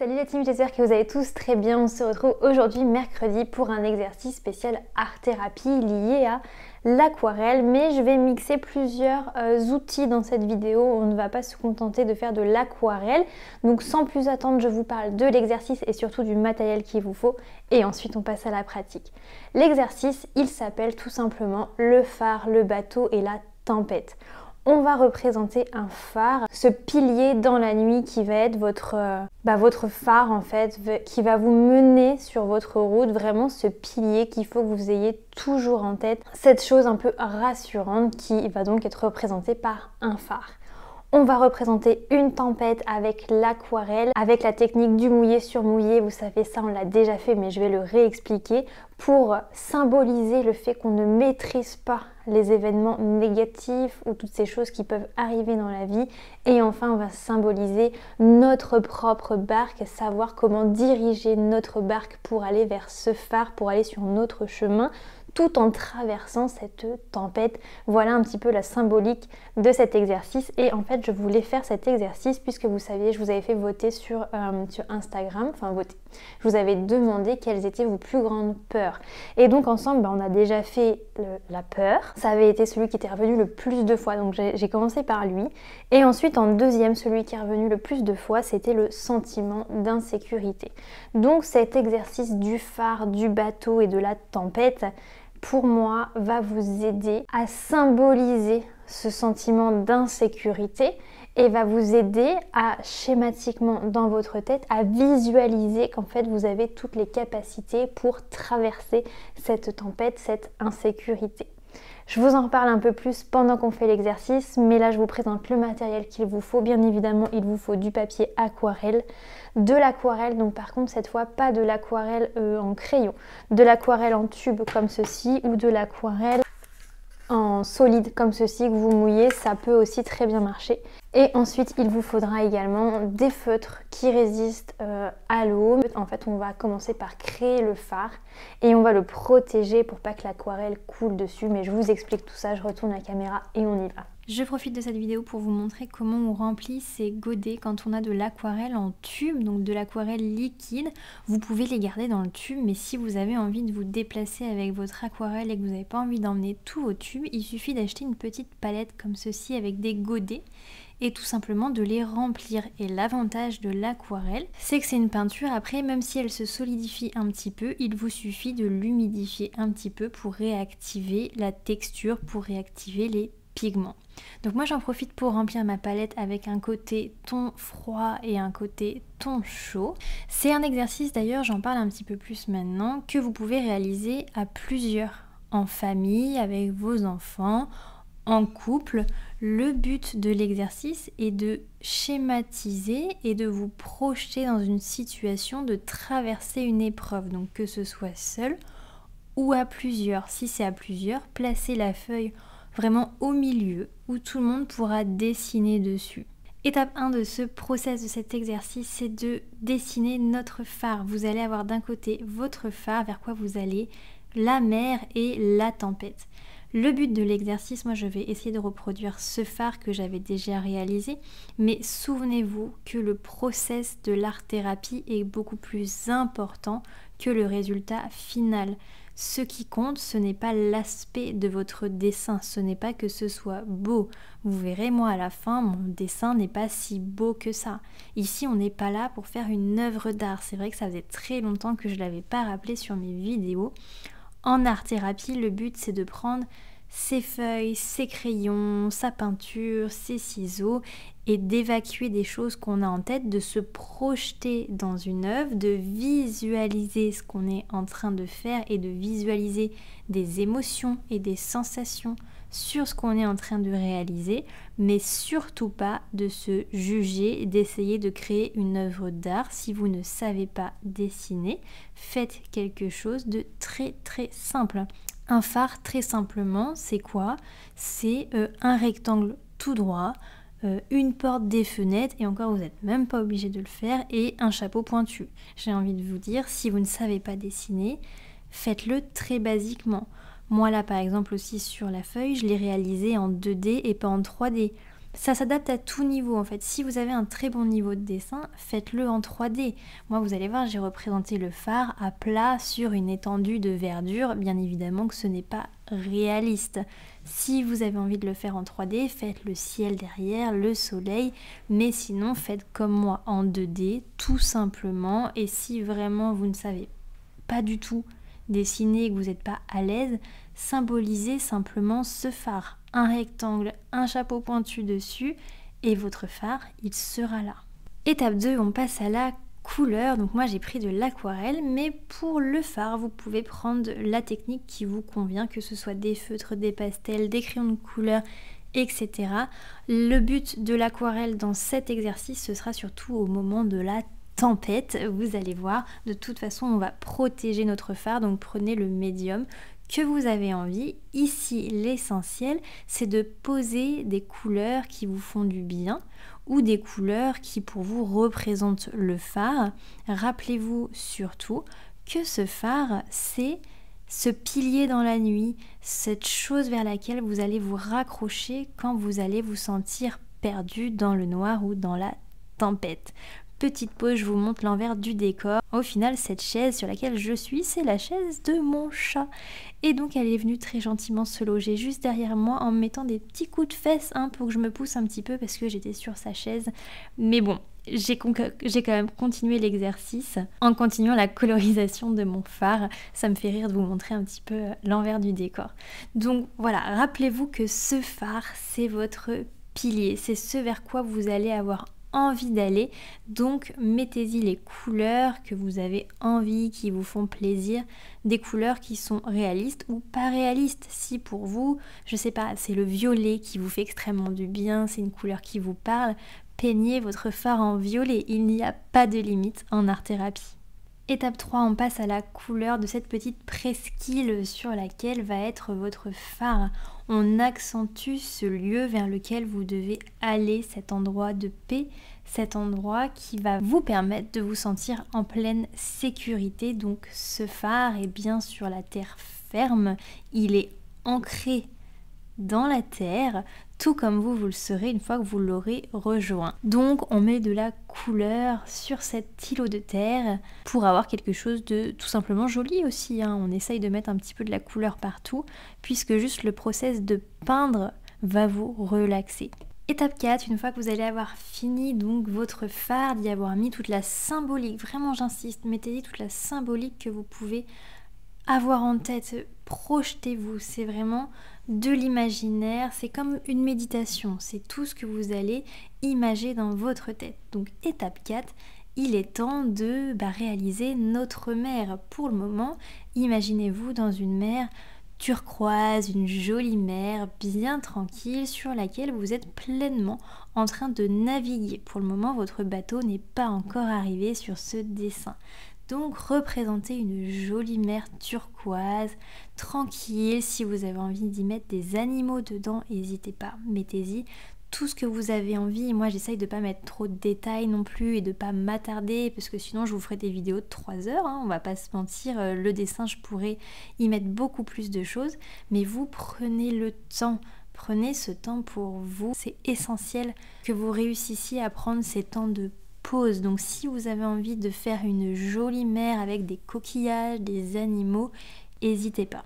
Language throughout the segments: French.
Salut la team, j'espère que vous allez tous très bien. On se retrouve aujourd'hui mercredi pour un exercice spécial art-thérapie lié à l'aquarelle. Mais je vais mixer plusieurs outils dans cette vidéo. On ne va pas se contenter de faire de l'aquarelle. Donc sans plus attendre, je vous parle de l'exercice et surtout du matériel qu'il vous faut. Et ensuite on passe à la pratique. L'exercice, il s'appelle tout simplement le phare, le bateau et la tempête. On va représenter un phare, ce pilier dans la nuit qui va être votre phare en fait, qui va vous mener sur votre route, vraiment ce pilier qu'il faut que vous ayez toujours en tête, cette chose un peu rassurante qui va donc être représentée par un phare. On va représenter une tempête avec l'aquarelle, avec la technique du mouillé sur mouillé. Vous savez ça, on l'a déjà fait, mais je vais le réexpliquer pour symboliser le fait qu'on ne maîtrise pas les événements négatifs ou toutes ces choses qui peuvent arriver dans la vie. Et enfin, on va symboliser notre propre barque, savoir comment diriger notre barque pour aller vers ce phare, pour aller sur notre chemin, tout en traversant cette tempête. Voilà un petit peu la symbolique de cet exercice. Et en fait, je voulais faire cet exercice puisque vous saviez, je vous avais fait voter sur Instagram, enfin voter. Je vous avais demandé quelles étaient vos plus grandes peurs. Et donc ensemble, on a déjà fait la peur. Ça avait été celui qui était revenu le plus de fois, donc j'ai commencé par lui. Et ensuite, en deuxième, celui qui est revenu le plus de fois, c'était le sentiment d'insécurité. Donc cet exercice du phare, du bateau et de la tempête, pour moi, va vous aider à symboliser ce sentiment d'insécurité et va vous aider à schématiquement dans votre tête à visualiser qu'en fait vous avez toutes les capacités pour traverser cette tempête, cette insécurité. Je vous en reparle un peu plus pendant qu'on fait l'exercice, mais là je vous présente le matériel qu'il vous faut. Bien évidemment, il vous faut du papier aquarelle, de l'aquarelle, donc par contre cette fois pas de l'aquarelle en crayon, de l'aquarelle en tube comme ceci ou de l'aquarelle en solide comme ceci que vous mouillez, ça peut aussi très bien marcher. Et ensuite il vous faudra également des feutres qui résistent à l'eau. En fait on va commencer par créer le phare et on va le protéger pour pas que l'aquarelle coule dessus, mais je vous explique tout ça, je retourne la caméra et on y va. Je profite de cette vidéo pour vous montrer comment on remplit ces godets quand on a de l'aquarelle en tube, donc de l'aquarelle liquide. Vous pouvez les garder dans le tube, mais si vous avez envie de vous déplacer avec votre aquarelle et que vous n'avez pas envie d'emmener tout au tube, il suffit d'acheter une petite palette comme ceci avec des godets et tout simplement de les remplir. Et l'avantage de l'aquarelle, c'est que c'est une peinture, après même si elle se solidifie un petit peu, il vous suffit de l'humidifier un petit peu pour réactiver la texture, pour réactiver les pigments. Donc moi j'en profite pour remplir ma palette avec un côté ton froid et un côté ton chaud. C'est un exercice d'ailleurs, j'en parle un petit peu plus maintenant, que vous pouvez réaliser à plusieurs, en famille, avec vos enfants, en couple. Le but de l'exercice est de schématiser et de vous projeter dans une situation de traverser une épreuve, donc que ce soit seul ou à plusieurs. Si c'est à plusieurs, placez la feuille vraiment au milieu où tout le monde pourra dessiner dessus. Étape 1 de ce process, de cet exercice, c'est de dessiner notre phare. Vous allez avoir d'un côté votre phare vers quoi vous allez, la mer et la tempête. Le but de l'exercice, moi je vais essayer de reproduire ce phare que j'avais déjà réalisé, mais souvenez-vous que le process de l'art-thérapie est beaucoup plus important que le résultat final. Ce qui compte, ce n'est pas l'aspect de votre dessin, ce n'est pas que ce soit beau. Vous verrez, moi à la fin, mon dessin n'est pas si beau que ça. Ici, on n'est pas là pour faire une œuvre d'art. C'est vrai que ça faisait très longtemps que je ne l'avais pas rappelé sur mes vidéos. En art-thérapie, le but c'est de prendre ses feuilles, ses crayons, sa peinture, ses ciseaux et d'évacuer des choses qu'on a en tête, de se projeter dans une œuvre, de visualiser ce qu'on est en train de faire et de visualiser des émotions et des sensations sur ce qu'on est en train de réaliser, mais surtout pas de se juger, d'essayer de créer une œuvre d'art. Si vous ne savez pas dessiner, faites quelque chose de très très simple. Un phare, très simplement, c'est quoi? C'est un rectangle tout droit, une porte, des fenêtres, et encore vous n'êtes même pas obligé de le faire, et un chapeau pointu. J'ai envie de vous dire, si vous ne savez pas dessiner, faites-le très basiquement. Moi là par exemple aussi sur la feuille, je l'ai réalisé en 2D et pas en 3D. Ça s'adapte à tout niveau en fait. Si vous avez un très bon niveau de dessin, faites-le en 3D. Moi, vous allez voir, j'ai représenté le phare à plat sur une étendue de verdure. Bien évidemment que ce n'est pas réaliste. Si vous avez envie de le faire en 3D, faites le ciel derrière, le soleil. Mais sinon, faites comme moi en 2D, tout simplement. Et si vraiment vous ne savez pas du tout dessiner et que vous n'êtes pas à l'aise, symbolisez simplement ce phare. Un rectangle, un chapeau pointu dessus et votre phare, il sera là. Étape 2, on passe à la couleur. Donc moi j'ai pris de l'aquarelle, mais pour le phare, vous pouvez prendre la technique qui vous convient, que ce soit des feutres, des pastels, des crayons de couleur, etc. Le but de l'aquarelle dans cet exercice, ce sera surtout au moment de la tempête. Vous allez voir, de toute façon, on va protéger notre phare, donc prenez le médium que vous avez envie. Ici, l'essentiel, c'est de poser des couleurs qui vous font du bien ou des couleurs qui pour vous représentent le phare. Rappelez-vous surtout que ce phare, c'est ce pilier dans la nuit, cette chose vers laquelle vous allez vous raccrocher quand vous allez vous sentir perdu dans le noir ou dans la tempête. Petite pause, je vous montre l'envers du décor. Au final, cette chaise sur laquelle je suis, c'est la chaise de mon chat. Et donc, elle est venue très gentiment se loger juste derrière moi en me mettant des petits coups de fesses pour que je me pousse un petit peu parce que j'étais sur sa chaise. Mais bon, j'ai quand même continué l'exercice en continuant la colorisation de mon phare. Ça me fait rire de vous montrer un petit peu l'envers du décor. Donc voilà, rappelez-vous que ce phare, c'est votre pilier. C'est ce vers quoi vous allez avoir envie d'aller, donc mettez-y les couleurs que vous avez envie, qui vous font plaisir, des couleurs qui sont réalistes ou pas réalistes. Si pour vous, je sais pas, c'est le violet qui vous fait extrêmement du bien, c'est une couleur qui vous parle, peignez votre phare en violet, il n'y a pas de limite en art-thérapie. Étape 3, on passe à la couleur de cette petite presqu'île sur laquelle va être votre phare. On accentue ce lieu vers lequel vous devez aller, cet endroit de paix, cet endroit qui va vous permettre de vous sentir en pleine sécurité. Donc ce phare est bien sur la terre ferme, il est ancré dans la terre, tout comme vous le serez une fois que vous l'aurez rejoint. Donc on met de la couleur sur cet îlot de terre pour avoir quelque chose de tout simplement joli aussi. On essaye de mettre un petit peu de la couleur partout puisque juste le process de peindre va vous relaxer. Étape 4, une fois que vous allez avoir fini donc votre phare, d'y avoir mis toute la symbolique, vraiment j'insiste, mettez-y toute la symbolique que vous pouvez avoir en tête, projetez-vous, c'est vraiment de l'imaginaire, c'est comme une méditation, c'est tout ce que vous allez imager dans votre tête. Donc étape 4, il est temps de réaliser notre mer. Pour le moment, imaginez-vous dans une mer turquoise, une jolie mer bien tranquille sur laquelle vous êtes pleinement en train de naviguer. Pour le moment, votre bateau n'est pas encore arrivé sur ce dessin. Donc représentez une jolie mer turquoise, tranquille. Si vous avez envie d'y mettre des animaux dedans, n'hésitez pas, mettez-y tout ce que vous avez envie. Moi j'essaye de pas mettre trop de détails non plus et de pas m'attarder parce que sinon je vous ferai des vidéos de 3 heures, on va pas se mentir, le dessin je pourrais y mettre beaucoup plus de choses, mais vous prenez le temps. Prenez ce temps pour vous, c'est essentiel que vous réussissiez à prendre ces temps de pause. Donc si vous avez envie de faire une jolie mer avec des coquillages, des animaux, n'hésitez pas.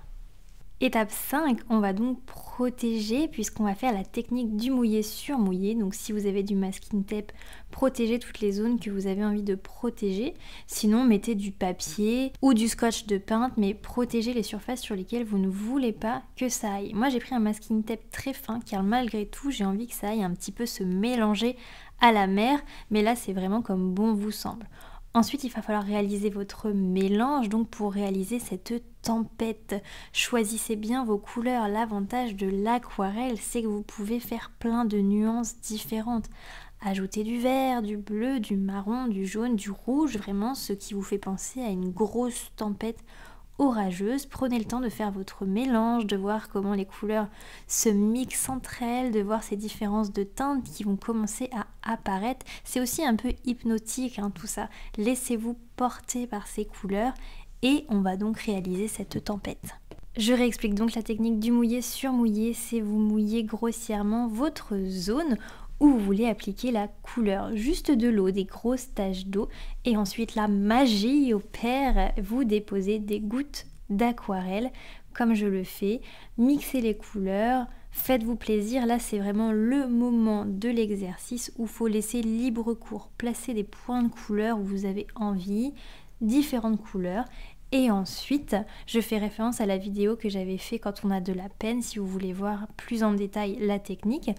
Étape 5, on va donc protéger puisqu'on va faire la technique du mouillé sur mouillé. Donc si vous avez du masking tape, protégez toutes les zones que vous avez envie de protéger. Sinon, mettez du papier ou du scotch de peintre, mais protégez les surfaces sur lesquelles vous ne voulez pas que ça aille. Moi, j'ai pris un masking tape très fin car malgré tout, j'ai envie que ça aille un petit peu se mélanger à la mer. Mais là, c'est vraiment comme bon vous semble. Ensuite, il va falloir réaliser votre mélange, donc pour réaliser cette tempête, choisissez bien vos couleurs. L'avantage de l'aquarelle, c'est que vous pouvez faire plein de nuances différentes. Ajouter du vert, du bleu, du marron, du jaune, du rouge, vraiment ce qui vous fait penser à une grosse tempête orageuse. Prenez le temps de faire votre mélange, de voir comment les couleurs se mixent entre elles, de voir ces différences de teintes qui vont commencer à apparaître. C'est aussi un peu hypnotique tout ça. Laissez-vous porter par ces couleurs et on va donc réaliser cette tempête. Je réexplique donc la technique du mouillé sur mouillé, c'est vous mouiller grossièrement votre zone où vous voulez appliquer la couleur. Juste de l'eau, des grosses taches d'eau et ensuite la magie opère, vous déposez des gouttes d'aquarelle comme je le fais, mixez les couleurs, faites-vous plaisir, là c'est vraiment le moment de l'exercice où il faut laisser libre cours, placer des points de couleur où vous avez envie, différentes couleurs. Et ensuite, je fais référence à la vidéo que j'avais fait quand on a de la peine, si vous voulez voir plus en détail la technique.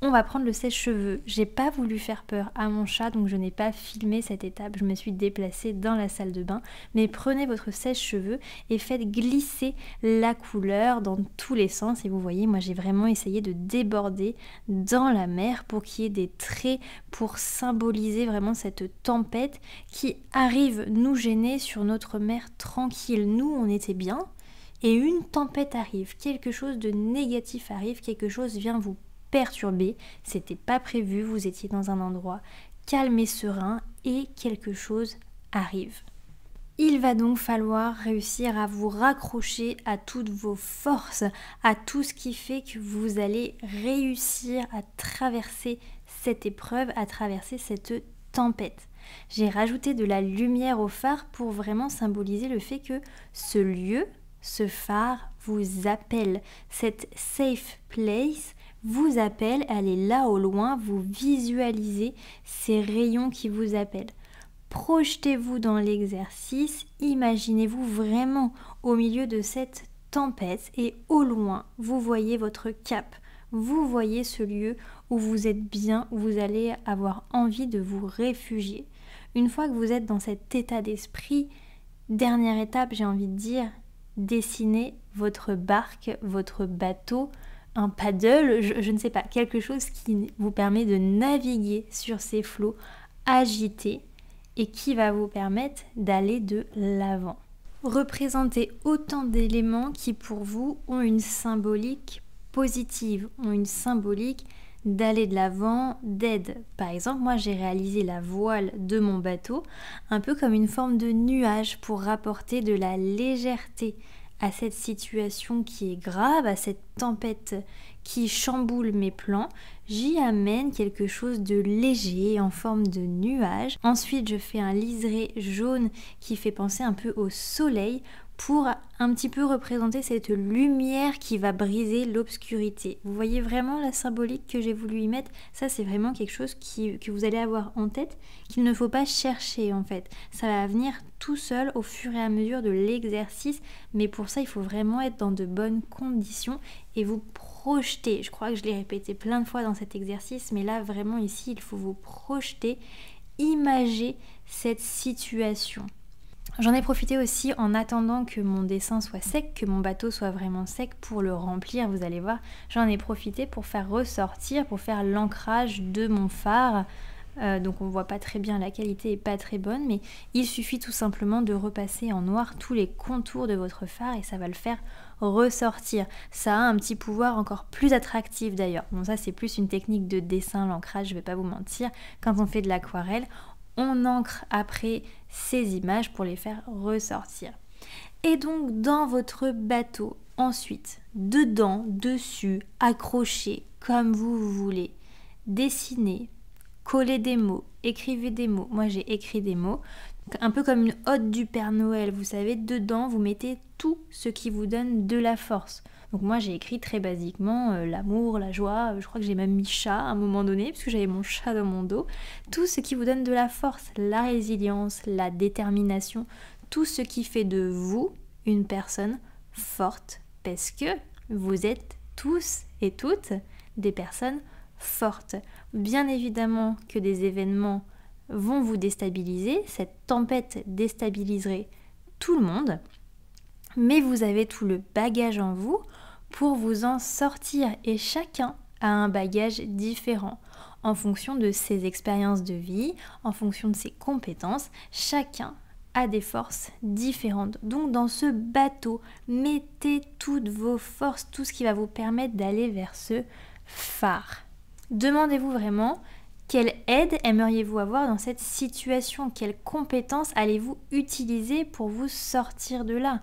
On va prendre le sèche-cheveux. J'ai pas voulu faire peur à mon chat, donc je n'ai pas filmé cette étape. Je me suis déplacée dans la salle de bain. Mais prenez votre sèche-cheveux et faites glisser la couleur dans tous les sens. Et vous voyez, moi j'ai vraiment essayé de déborder dans la mer pour qu'il y ait des traits pour symboliser vraiment cette tempête qui arrive nous gêner sur notre mer tranquille. Nous, on était bien. Et une tempête arrive, quelque chose de négatif arrive, quelque chose vient vous perturbé, c'était pas prévu, vous étiez dans un endroit calme et serein et quelque chose arrive. Il va donc falloir réussir à vous raccrocher à toutes vos forces, à tout ce qui fait que vous allez réussir à traverser cette épreuve, à traverser cette tempête. J'ai rajouté de la lumière au phare pour vraiment symboliser le fait que ce lieu, ce phare vous appelle, cette safe place vous appelle, elle est là au loin, vous visualisez ces rayons qui vous appellent. Projetez-vous dans l'exercice, imaginez-vous vraiment au milieu de cette tempête et au loin, vous voyez votre cap, vous voyez ce lieu où vous êtes bien, où vous allez avoir envie de vous réfugier. Une fois que vous êtes dans cet état d'esprit, dernière étape, j'ai envie de dire, dessinez votre barque, votre bateau, un paddle, je ne sais pas, quelque chose qui vous permet de naviguer sur ces flots agités et qui va vous permettre d'aller de l'avant. Représentez autant d'éléments qui pour vous ont une symbolique positive, ont une symbolique d'aller de l'avant, d'aide. Par exemple, moi j'ai réalisé la voile de mon bateau un peu comme une forme de nuage pour rapporter de la légèreté à cette situation qui est grave, à cette tempête qui chamboule mes plans, j'y amène quelque chose de léger en forme de nuage. Ensuite, je fais un liseré jaune qui fait penser un peu au soleil pour un petit peu représenter cette lumière qui va briser l'obscurité. Vous voyez vraiment la symbolique que j'ai voulu y mettre? Ça, c'est vraiment quelque chose que vous allez avoir en tête, qu'il ne faut pas chercher en fait. Ça va venir tout seul au fur et à mesure de l'exercice, mais pour ça, il faut vraiment être dans de bonnes conditions et vous projeter. Je crois que je l'ai répété plein de fois dans cet exercice, mais là, vraiment ici, il faut vous projeter, imager cette situation. J'en ai profité aussi en attendant que mon dessin soit sec, que mon bateau soit vraiment sec pour le remplir, vous allez voir. J'en ai profité pour faire ressortir, pour faire l'ancrage de mon phare. Donc on voit pas très bien, la qualité est pas très bonne, mais il suffit tout simplement de repasser en noir tous les contours de votre phare et ça va le faire ressortir. Ça a un petit pouvoir encore plus attractif d'ailleurs. Bon, ça c'est plus une technique de dessin, l'ancrage, je vais pas vous mentir. Quand on fait de l'aquarelle, on ancre après ces images pour les faire ressortir. Et donc dans votre bateau, ensuite, dedans, dessus, accroché, comme vous voulez, dessinez, collez des mots, écrivez des mots. Moi j'ai écrit des mots, un peu comme une ode du Père Noël, vous savez, dedans vous mettez tout ce qui vous donne de la force. Donc moi j'ai écrit très basiquement l'amour, la joie, je crois que j'ai même mis chat à un moment donné, puisque j'avais mon chat dans mon dos. Tout ce qui vous donne de la force, la résilience, la détermination, tout ce qui fait de vous une personne forte, parce que vous êtes tous et toutes des personnes fortes. Bien évidemment que des événements vont vous déstabiliser, cette tempête déstabiliserait tout le monde, mais vous avez tout le bagage en vous pour vous en sortir et chacun a un bagage différent. En fonction de ses expériences de vie, en fonction de ses compétences, chacun a des forces différentes. Donc dans ce bateau, mettez toutes vos forces, tout ce qui va vous permettre d'aller vers ce phare. Demandez-vous vraiment quelle aide aimeriez-vous avoir dans cette situation, quelles compétences allez-vous utiliser pour vous sortir de là.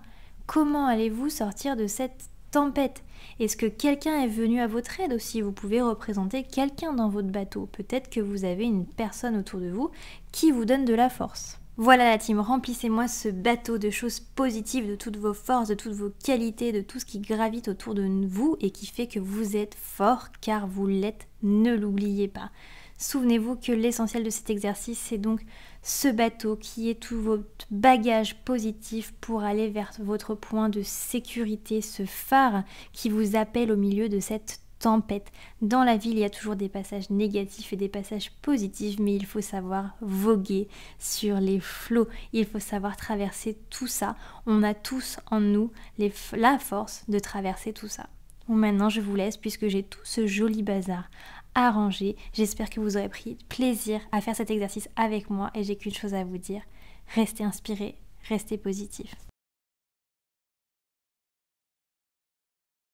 comment allez-vous sortir de cette tempête? Est-ce que quelqu'un est venu à votre aide aussi? Vous pouvez représenter quelqu'un dans votre bateau. Peut-être que vous avez une personne autour de vous qui vous donne de la force. Voilà la team, remplissez-moi ce bateau de choses positives, de toutes vos forces, de toutes vos qualités, de tout ce qui gravite autour de vous et qui fait que vous êtes fort car vous l'êtes, ne l'oubliez pas. Souvenez-vous que l'essentiel de cet exercice, c'est donc ce bateau qui est tout votre bagage positif pour aller vers votre point de sécurité, ce phare qui vous appelle au milieu de cette tempête. Dans la vie, il y a toujours des passages négatifs et des passages positifs, mais il faut savoir voguer sur les flots. Il faut savoir traverser tout ça. On a tous en nous la force de traverser tout ça. Bon, maintenant, je vous laisse puisque j'ai tout ce joli bazar à ranger. J'espère que vous aurez pris plaisir à faire cet exercice avec moi et j'ai qu'une chose à vous dire. Restez inspirés, restez positifs.